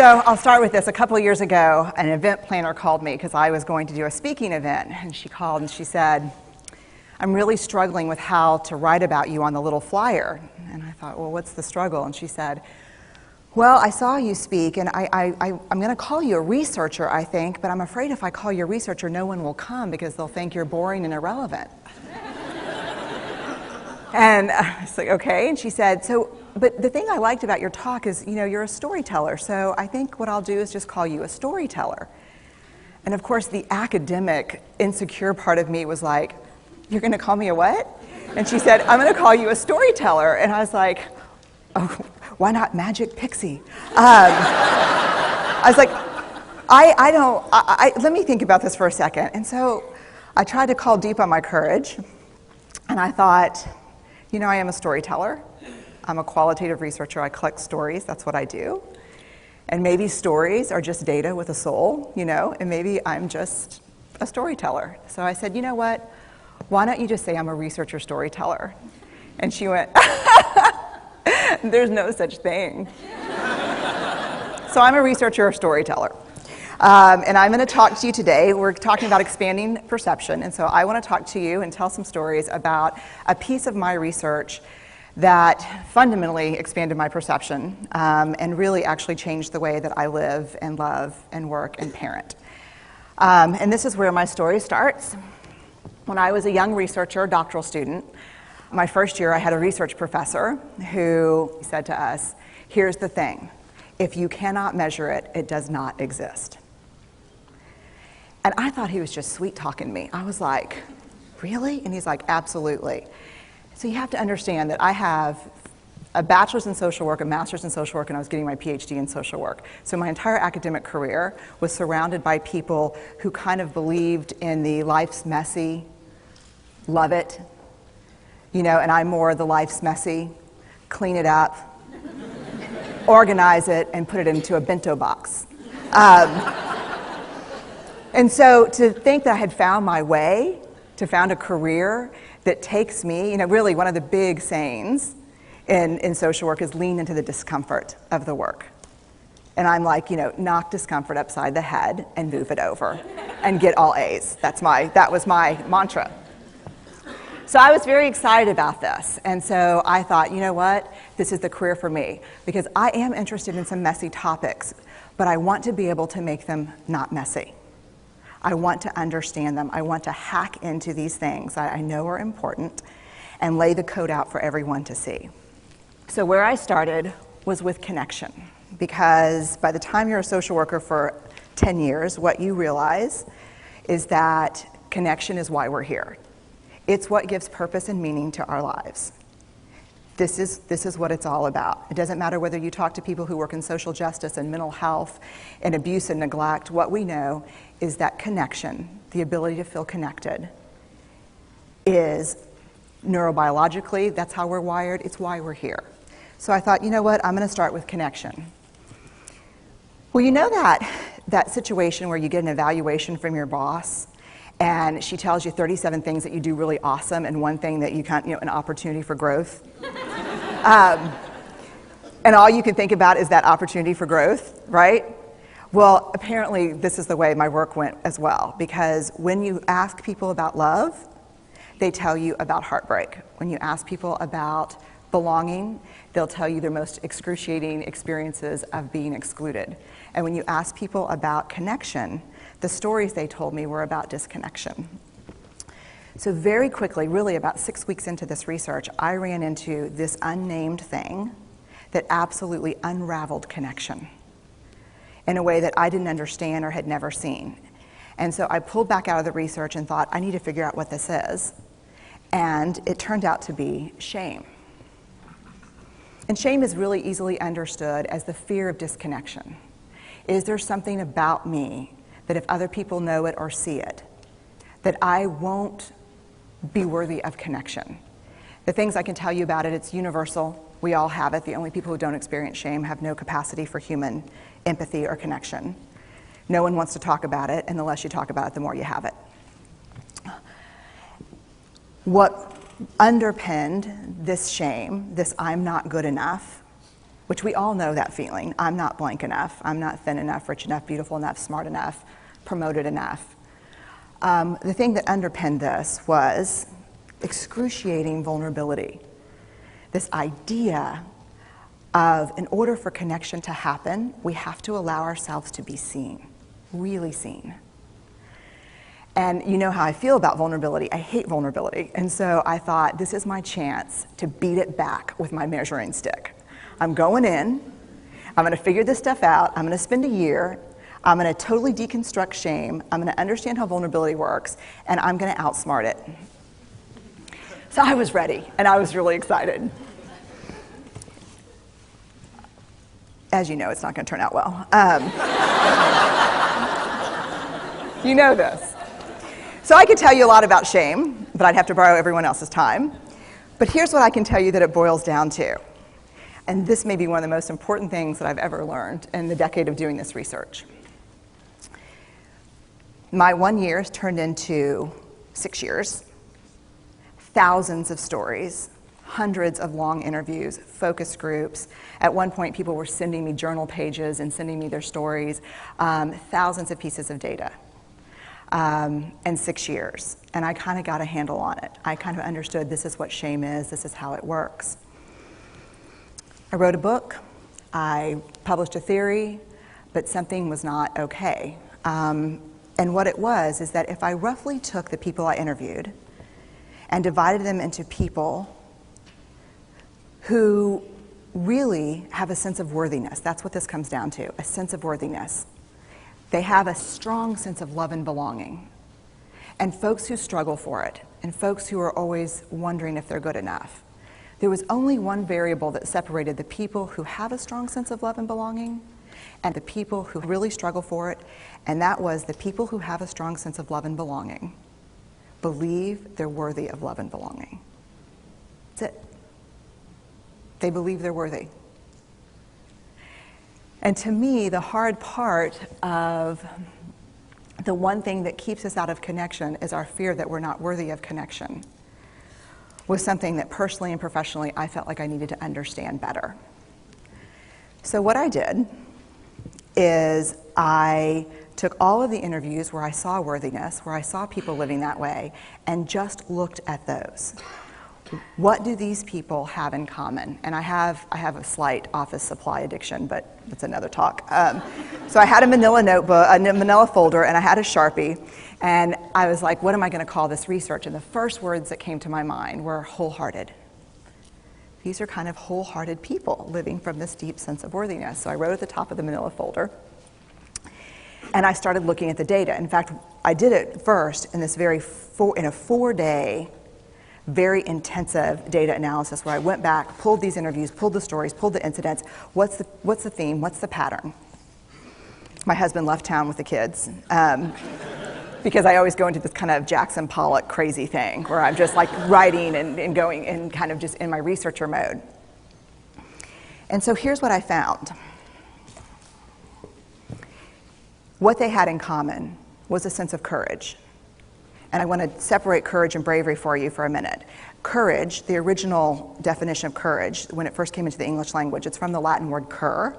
So I'll start with this. A couple of years ago, an event planner called me because I was going to do a speaking event. And she called and she said, I'm really struggling with how to write about you on the little flyer. And I thought, well, what's the struggle? And she said, well, I saw you speak, and I'm going to call you a researcher, I think, but I'm afraid if I call you a researcher, no one will come because they'll think you're boring and irrelevant. And I was like, okay. And she said, but the thing I liked about your talk is, you're a storyteller, so I think what I'll do is just call you a storyteller. And of course, the academic, insecure part of me was like, you're going to call me a what? And she said, I'm going to call you a storyteller. And I was like, oh, why not Magic Pixie? I was like, let me think about this for a second. And so I tried to call deep on my courage, and I thought, I am a storyteller. I'm a qualitative researcher. I collect stories. That's what I do. And maybe stories are just data with a soul, and maybe I'm just a storyteller. So I said, you know what? Why don't you just say I'm a researcher storyteller? And she went, there's no such thing. So I'm a researcher or storyteller. And I'm going to talk to you today. We're talking about expanding perception. And so I want to talk to you and tell some stories about a piece of my research that fundamentally expanded my perception and really actually changed the way that I live and love and work and parent. And this is where my story starts. When I was a young researcher, doctoral student, my first year I had a research professor who said to us, here's the thing, if you cannot measure it, it does not exist. And I thought he was just sweet talking me. I was like, really? And he's like, absolutely. So you have to understand that I have a bachelor's in social work, a master's in social work, and I was getting my PhD in social work. So my entire academic career was surrounded by people who kind of believed in the life's messy, love it, and I'm more the life's messy, clean it up, organize it, and put it into a bento box. And so to think that I had found my way, to found a career that takes me, really one of the big sayings in social work is lean into the discomfort of the work. And I'm like, knock discomfort upside the head and move it over and get all A's. That was my mantra. So I was very excited about this. And so I thought, you know what? This is the career for me because I am interested in some messy topics, but I want to be able to make them not messy. I want to understand them. I want to hack into these things that I know are important and lay the code out for everyone to see. So where I started was with connection, because by the time you're a social worker for 10 years, what you realize is that connection is why we're here. It's what gives purpose and meaning to our lives. This is what it's all about. It doesn't matter whether you talk to people who work in social justice and mental health and abuse and neglect. What we know is that connection, the ability to feel connected, is neurobiologically, that's how we're wired, it's why we're here. So I thought, you know what, I'm going to start with connection. Well, you know that situation where you get an evaluation from your boss and she tells you 37 things that you do really awesome and one thing that you can't, an opportunity for growth. And all you can think about is that opportunity for growth, right? Well, apparently this is the way my work went as well, because when you ask people about love, they tell you about heartbreak. When you ask people about belonging, they'll tell you their most excruciating experiences of being excluded. And when you ask people about connection, the stories they told me were about disconnection. So very quickly, really about 6 weeks into this research, I ran into this unnamed thing that absolutely unraveled connection in a way that I didn't understand or had never seen. And so I pulled back out of the research and thought, I need to figure out what this is. And it turned out to be shame. And shame is really easily understood as the fear of disconnection. Is there something about me that if other people know it or see it, that I won't be worthy of connection? The things I can tell you about it, it's universal. We all have it. The only people who don't experience shame have no capacity for human empathy or connection. No one wants to talk about it, and the less you talk about it, the more you have it. What underpinned this shame, this I'm not good enough, which we all know that feeling. I'm not blank enough. I'm not thin enough, rich enough, beautiful enough, smart enough, promoted enough. The thing that underpinned this was excruciating vulnerability. This idea of, in order for connection to happen, we have to allow ourselves to be seen, really seen. And you know how I feel about vulnerability. I hate vulnerability. And so I thought, this is my chance to beat it back with my measuring stick. I'm going in, I'm going to figure this stuff out, I'm going to spend a year, I'm going to totally deconstruct shame, I'm going to understand how vulnerability works, and I'm going to outsmart it. So I was ready, and I was really excited. As you know, it's not going to turn out well. You know this. So I could tell you a lot about shame, but I'd have to borrow everyone else's time. But here's what I can tell you that it boils down to. And this may be one of the most important things that I've ever learned in the decade of doing this research. My 1 year has turned into 6 years, thousands of stories, hundreds of long interviews, focus groups. At one point, people were sending me journal pages and sending me their stories, thousands of pieces of data, and 6 years. And I kind of got a handle on it. I kind of understood this is what shame is, this is how it works. I wrote a book, I published a theory, but something was not okay. And what it was is that if I roughly took the people I interviewed and divided them into people who really have a sense of worthiness. That's what this comes down to, a sense of worthiness. They have a strong sense of love and belonging. And folks who struggle for it, and folks who are always wondering if they're good enough. There was only one variable that separated the people who have a strong sense of love and belonging and the people who really struggle for it, and that was the people who have a strong sense of love and belonging believe they're worthy of love and belonging. That's it. They believe they're worthy. And to me, the hard part of the one thing that keeps us out of connection is our fear that we're not worthy of connection, was something that personally and professionally I felt like I needed to understand better. So what I did is I took all of the interviews where I saw worthiness, where I saw people living that way, and just looked at those. What do these people have in common? And I have a slight office supply addiction, but that's another talk. So I had a manila notebook, a manila folder, and I had a Sharpie, and I was like, what am I going to call this research? And the first words that came to my mind were wholehearted. These are kind of wholehearted people living from this deep sense of worthiness. So I wrote at the top of the manila folder, and I started looking at the data. In fact, I did it first in this in a 4-day, very intensive data analysis where I went back, pulled these interviews, pulled the stories, pulled the incidents. What's the theme? What's the pattern? My husband left town with the kids because I always go into this kind of Jackson Pollock crazy thing where I'm just like writing and going and kind of just in my researcher mode. And so here's what I found. What they had in common was a sense of courage. And I want to separate courage and bravery for you for a minute. Courage, the original definition of courage, when it first came into the English language, it's from the Latin word cur,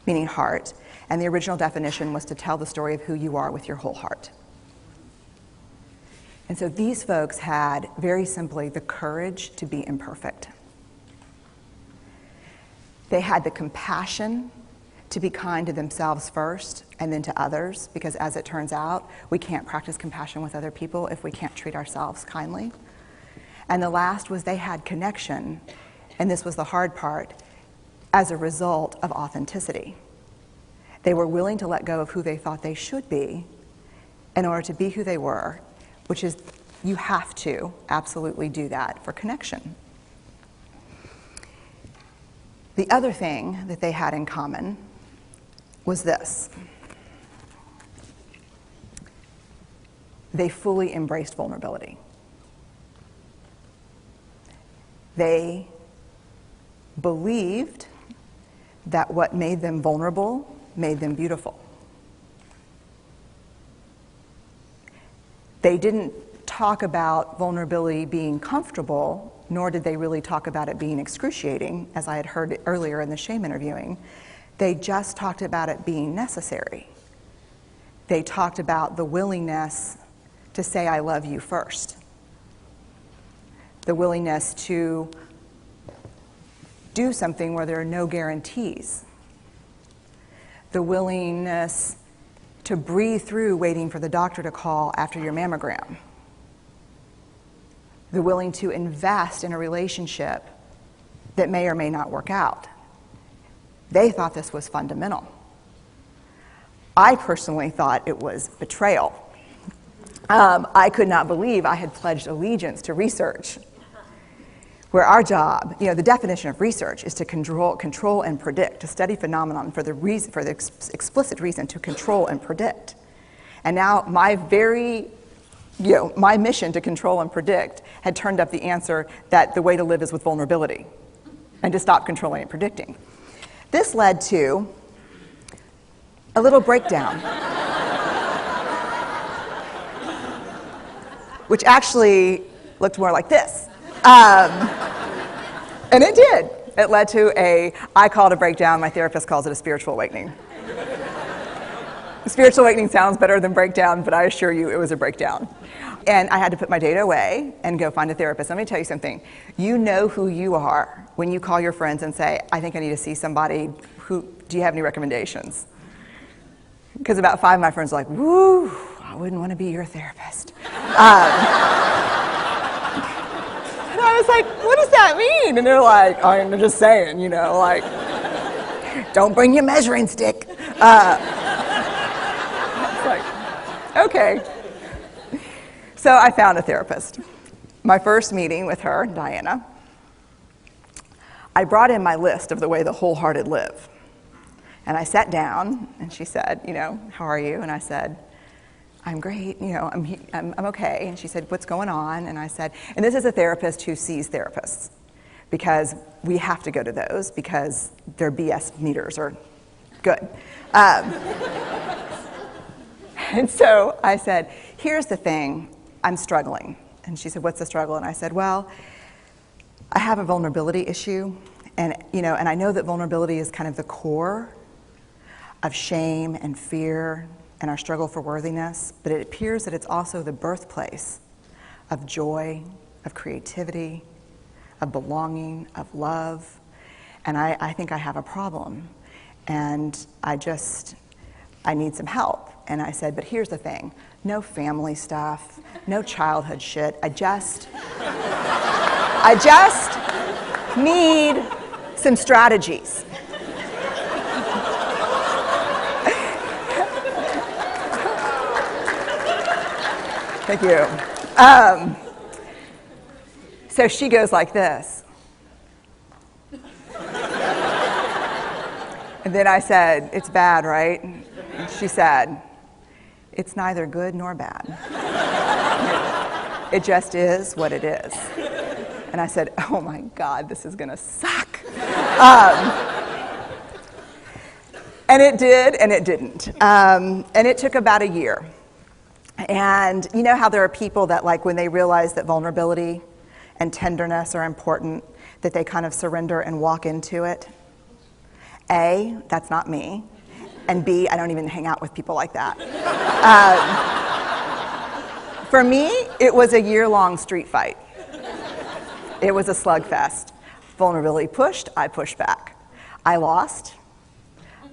meaning heart. And the original definition was to tell the story of who you are with your whole heart. And so these folks had, very simply, the courage to be imperfect. They had the compassion to be kind to themselves first and then to others, because as it turns out, we can't practice compassion with other people if we can't treat ourselves kindly. And the last was they had connection, and this was the hard part, as a result of authenticity. They were willing to let go of who they thought they should be in order to be who they were, which is, you have to absolutely do that for connection. The other thing that they had in common was this. They fully embraced vulnerability. They believed that what made them vulnerable made them beautiful. They didn't talk about vulnerability being comfortable, nor did they really talk about it being excruciating, as I had heard earlier in the shame interviewing. They just talked about it being necessary. They talked about the willingness to say I love you first. The willingness to do something where there are no guarantees. The willingness to breathe through waiting for the doctor to call after your mammogram. The willing to invest in a relationship that may or may not work out. They thought this was fundamental. I personally thought it was betrayal. I could not believe I had pledged allegiance to research, where our job, the definition of research is to control and predict, to study phenomenon for the explicit reason to control and predict. And now my mission to control and predict had turned up the answer that the way to live is with vulnerability and to stop controlling and predicting. This led to a little breakdown, which actually looked more like this. And it did. It led to I call it a breakdown, my therapist calls it a spiritual awakening. Spiritual awakening sounds better than breakdown, but I assure you it was a breakdown. And I had to put my data away and go find a therapist. Let me tell you something. You know who you are when you call your friends and say, I think I need to see somebody. Do you have any recommendations? Because about 5 of my friends are like, woo, I wouldn't want to be your therapist. And I was like, what does that mean? And they're like, oh, I'm just saying, don't bring your measuring stick. It's like, okay. So I found a therapist. My first meeting with her, Diana, I brought in my list of the way the wholehearted live. And I sat down, and she said, how are you? And I said, I'm great, I'm okay. And she said, what's going on? And I said, and this is a therapist who sees therapists, because we have to go to those because their BS meters are good. And so I said, here's the thing, I'm struggling. And she said, what's the struggle? And I said, well, I have a vulnerability issue, and I know that vulnerability is kind of the core of shame and fear and our struggle for worthiness, but it appears that it's also the birthplace of joy, of creativity, of belonging, of love, and I think I have a problem, and I need some help. And I said, but here's the thing, no family stuff, no childhood shit, I just need some strategies. Thank you. So she goes like this. And then I said, it's bad, right? And she said, it's neither good nor bad. It just is what it is. And I said, oh my God, this is gonna suck. And it did, and it didn't. And it took about a year. And you know how there are people that, like, when they realize that vulnerability and tenderness are important, that they kind of surrender and walk into it? A, that's not me. And B, I don't even hang out with people like that. For me, it was a year-long street fight. It was a slugfest. Vulnerability pushed, I pushed back. I lost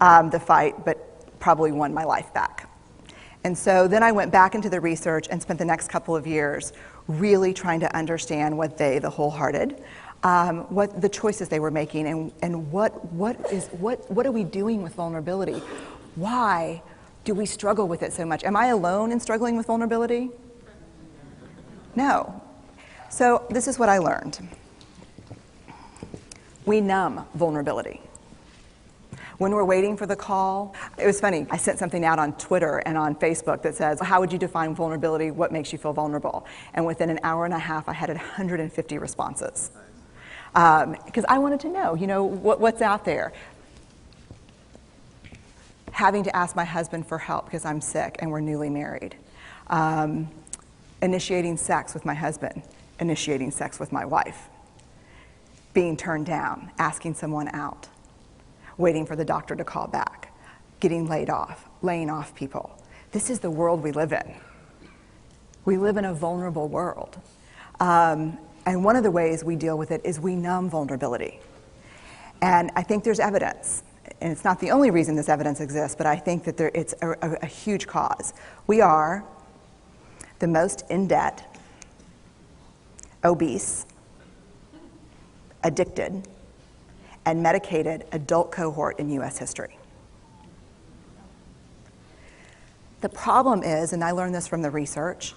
the fight, but probably won my life back. And so then I went back into the research and spent the next couple of years really trying to understand what the wholehearted, what the choices they were making, and what are we doing with vulnerability? Why do we struggle with it so much? Am I alone in struggling with vulnerability? No. So this is what I learned. We numb vulnerability. When we're waiting for the call, it was funny, I sent something out on Twitter and on Facebook that says, how would you define vulnerability? What makes you feel vulnerable? And within an hour and a half, I had 150 responses. Because I wanted to know, what's out there. Having to ask my husband for help because I'm sick and we're newly married. initiating sex with my husband, initiating sex with my wife, being turned down, asking someone out, waiting for the doctor to call back, getting laid off, laying off people. This is the world we live in. We live in a vulnerable world. And one of the ways we deal with it is we numb vulnerability. And I think there's evidence, and it's not the only reason this evidence exists, but I think that it's a huge cause. We are the most in debt, obese, addicted, and medicated adult cohort in US history. The problem is, and I learned this from the research,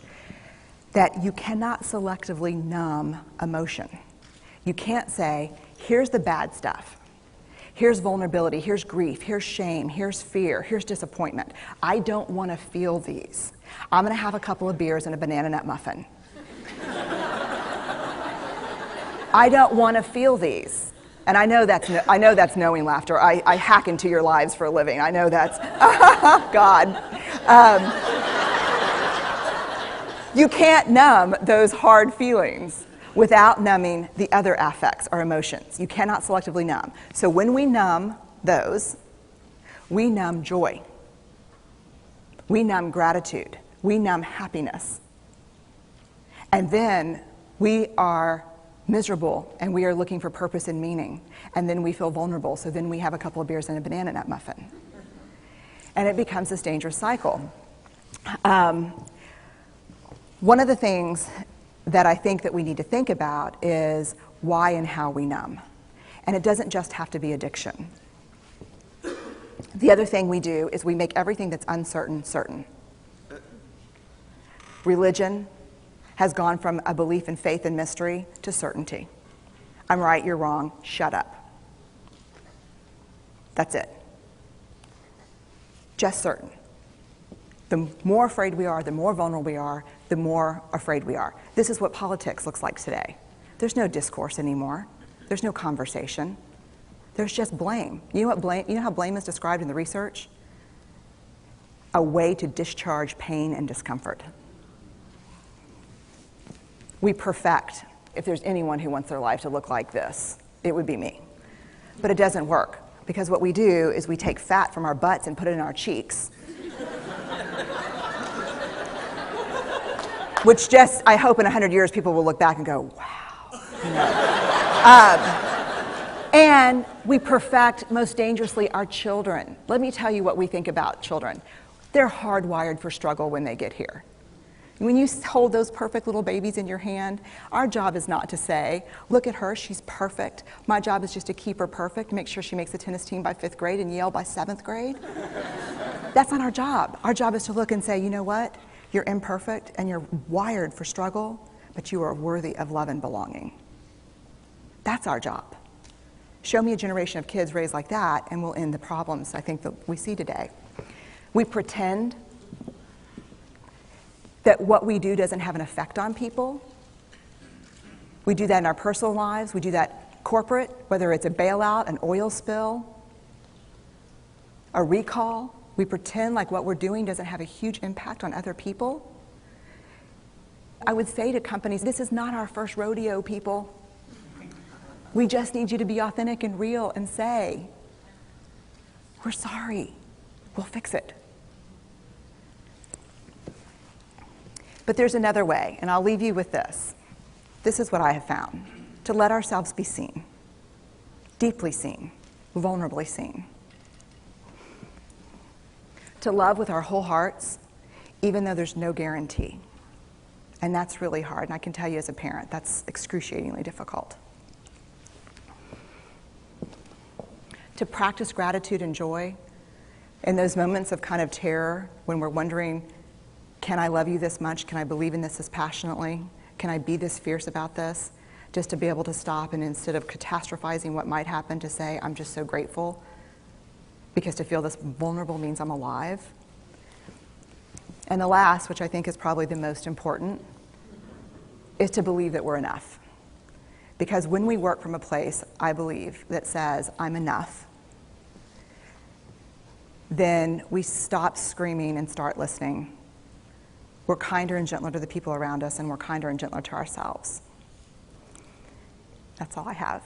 that you cannot selectively numb emotion. You can't say, here's the bad stuff. Here's vulnerability, here's grief, here's shame, here's fear, here's disappointment. I don't want to feel these. I'm going to have a couple of beers and a banana nut muffin. I don't want to feel these. And I know that's knowing laughter. I hack into your lives for a living. I know that's, God. You can't numb those hard feelings without numbing the other affects or emotions. You cannot selectively numb. So when we numb those, we numb joy. We numb gratitude. We numb happiness. And then we are miserable and we are looking for purpose and meaning. And then we feel vulnerable. So then we have a couple of beers and a banana nut muffin. And it becomes this dangerous cycle. One of the things that I think that we need to think about is why and how we numb. And it doesn't just have to be addiction. The other thing we do is we make everything that's uncertain certain. Religion has gone from a belief in faith and mystery to certainty. I'm right, you're wrong, shut up. That's it. Just certain. The more afraid we are, the more vulnerable we are, the more afraid we are. This is what politics looks like today. There's no discourse anymore. There's no conversation. There's just blame. You know how blame is described in the research? A way to discharge pain and discomfort. We perfect. If there's anyone who wants their life to look like this, it would be me. But it doesn't work, because what we do is we take fat from our butts and put it in our cheeks. Which just, I hope in 100 years people will look back and go, wow. You know. And we perfect, most dangerously, our children. Let me tell you what we think about children. They're hardwired for struggle when they get here. When you hold those perfect little babies in your hand, our job is not to say, look at her, she's perfect. My job is just to keep her perfect, make sure she makes the tennis team by 5th grade and Yale by 7th grade. That's not our job. Our job is to look and say, you know what? You're imperfect and you're wired for struggle, but you are worthy of love and belonging. That's our job. Show me a generation of kids raised like that and we'll end the problems I think that we see today. We pretend that what we do doesn't have an effect on people. We do that in our personal lives. We do that corporate, whether it's a bailout, an oil spill, a recall. We pretend like what we're doing doesn't have a huge impact on other people. I would say to companies, this is not our first rodeo, people. We just need you to be authentic and real and say, we're sorry, we'll fix it. But there's another way, and I'll leave you with this. This is what I have found. To let ourselves be seen, deeply seen, vulnerably seen. To love with our whole hearts, even though there's no guarantee. And that's really hard, and I can tell you as a parent, that's excruciatingly difficult. To practice gratitude and joy in those moments of kind of terror when we're wondering, can I love you this much? Can I believe in this as passionately? Can I be this fierce about this? Just to be able to stop and instead of catastrophizing what might happen, to say, I'm just so grateful. Because to feel this vulnerable means I'm alive. And the last, which I think is probably the most important, is to believe that we're enough. Because when we work from a place, I believe, that says, I'm enough, then we stop screaming and start listening. we're kinder and gentler to the people around us, and we're kinder and gentler to ourselves. That's all I have.